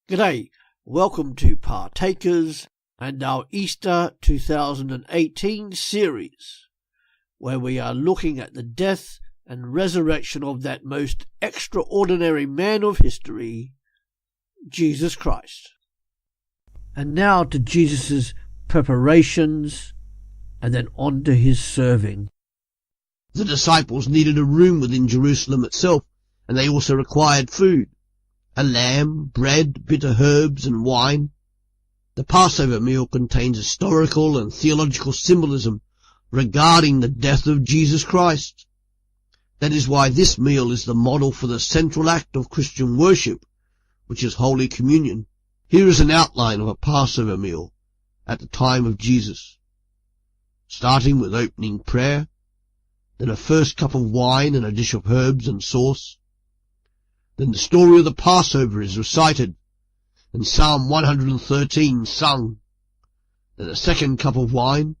G'day, welcome to Partakers and our Easter 2018 series, where we are looking at the death and resurrection of that most extraordinary man of history, Jesus Christ. And now to Jesus' preparations and then on to his serving. The disciples needed a room within Jerusalem itself, and they also required food. A lamb, bread, bitter herbs, and wine. The Passover meal contains historical and theological symbolism regarding the death of Jesus Christ. That is why this meal is the model for the central act of Christian worship, which is Holy Communion. Here is an outline of a Passover meal at the time of Jesus, starting with opening prayer, then a first cup of wine and a dish of herbs and sauce. Then the story of the Passover is recited, and Psalm 113 sung. Then a second cup of wine,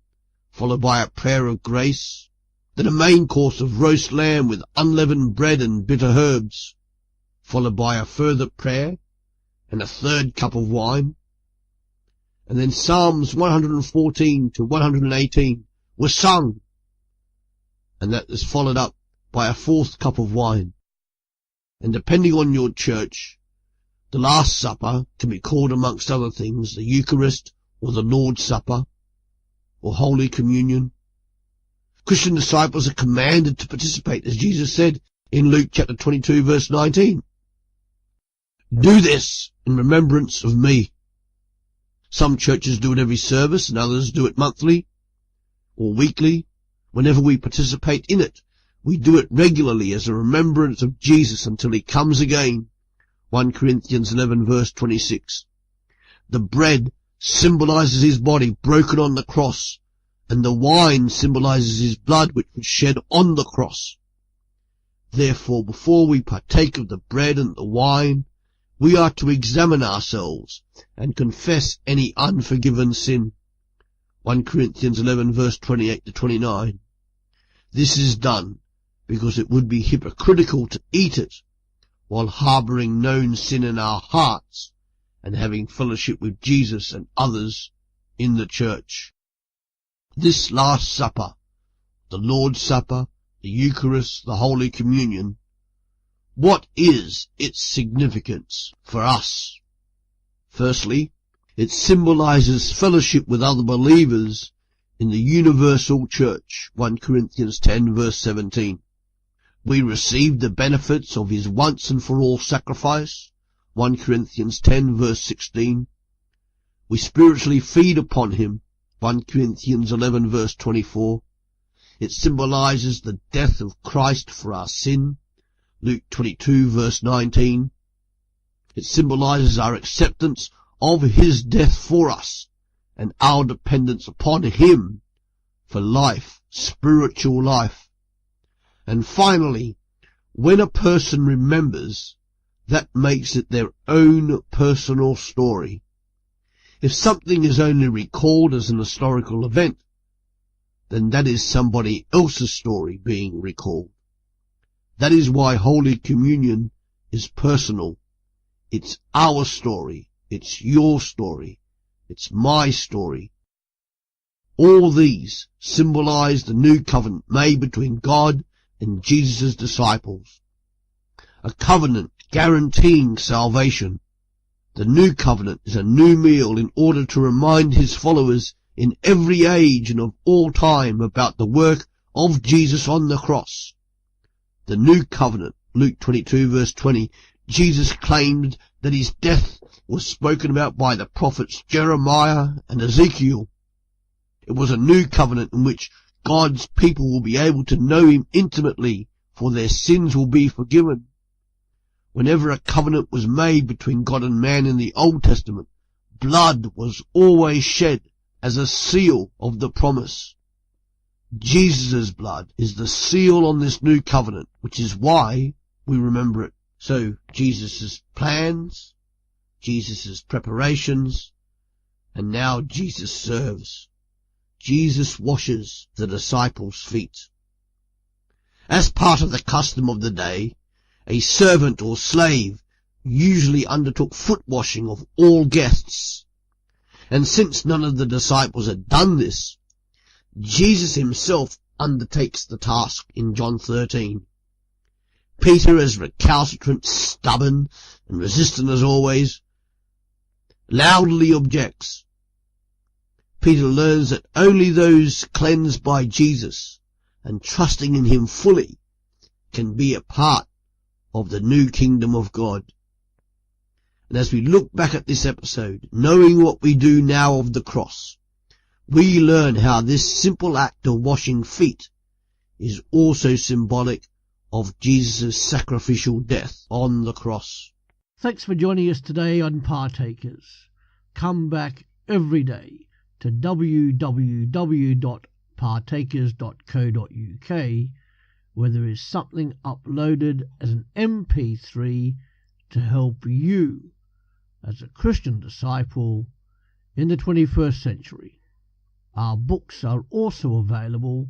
followed by a prayer of grace. Then a main course of roast lamb with unleavened bread and bitter herbs, followed by a further prayer and a third cup of wine. And then Psalms 114 to 118 were sung, and that is followed up by a fourth cup of wine. And depending on your church, the Last Supper can be called, amongst other things, the Eucharist or the Lord's Supper or Holy Communion. Christian disciples are commanded to participate, as Jesus said in Luke chapter 22 verse 19. Do this in remembrance of me. Some churches do it every service and others do it monthly or weekly. Whenever we participate in it, we do it regularly as a remembrance of Jesus until he comes again. 1 Corinthians 11 verse 26. The bread symbolizes his body broken on the cross, and the wine symbolizes his blood which was shed on the cross. Therefore, before we partake of the bread and the wine, we are to examine ourselves and confess any unforgiven sin. 1 Corinthians 11 verse 28 to 29. This is done because it would be hypocritical to eat it while harbouring known sin in our hearts and having fellowship with Jesus and others in the church. This Last Supper, the Lord's Supper, the Eucharist, the Holy Communion, what is its significance for us? Firstly, it symbolises fellowship with other believers in the universal church, 1 Corinthians 10 verse 17. We received the benefits of his once and for all sacrifice, 1 Corinthians 10 verse 16. We spiritually feed upon him, 1 Corinthians 11 verse 24. It symbolises the death of Christ for our sin, Luke 22 verse 19. It symbolises our acceptance of his death for us and our dependence upon him for life, spiritual life. And finally, when a person remembers, that makes it their own personal story. If something is only recalled as an historical event, then that is somebody else's story being recalled. That is why Holy Communion is personal. It's our story. It's your story. It's my story. All these symbolize the new covenant made between God and Jesus' disciples. A covenant guaranteeing salvation. The new covenant is a new meal in order to remind his followers in every age and of all time about the work of Jesus on the cross. The new covenant, Luke 22 verse 20, Jesus claimed that his death was spoken about by the prophets Jeremiah and Ezekiel. It was a new covenant in which God's people will be able to know him intimately, for their sins will be forgiven. Whenever a covenant was made between God and man in the Old Testament, blood was always shed as a seal of the promise. Jesus' blood is the seal on this new covenant, which is why we remember it. So Jesus' plans, Jesus' preparations, and now Jesus serves. Jesus washes the disciples' feet. As part of the custom of the day, a servant or slave usually undertook foot washing of all guests. And since none of the disciples had done this, Jesus himself undertakes the task in John 13. Peter, as recalcitrant, stubborn, and resistant as always, loudly objects. Peter learns that only those cleansed by Jesus and trusting in him fully can be a part of the new kingdom of God. And as we look back at this episode, knowing what we do now of the cross, we learn how this simple act of washing feet is also symbolic of Jesus' sacrificial death on the cross. Thanks for joining us today on Partakers. Come back every day to www.partakers.co.uk, where there is something uploaded as an MP3 to help you as a Christian disciple in the 21st century. Our books are also available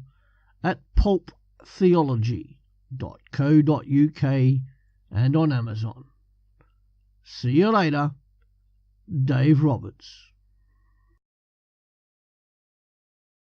at pulptheology.co.uk and on Amazon. See you later. Dave Roberts.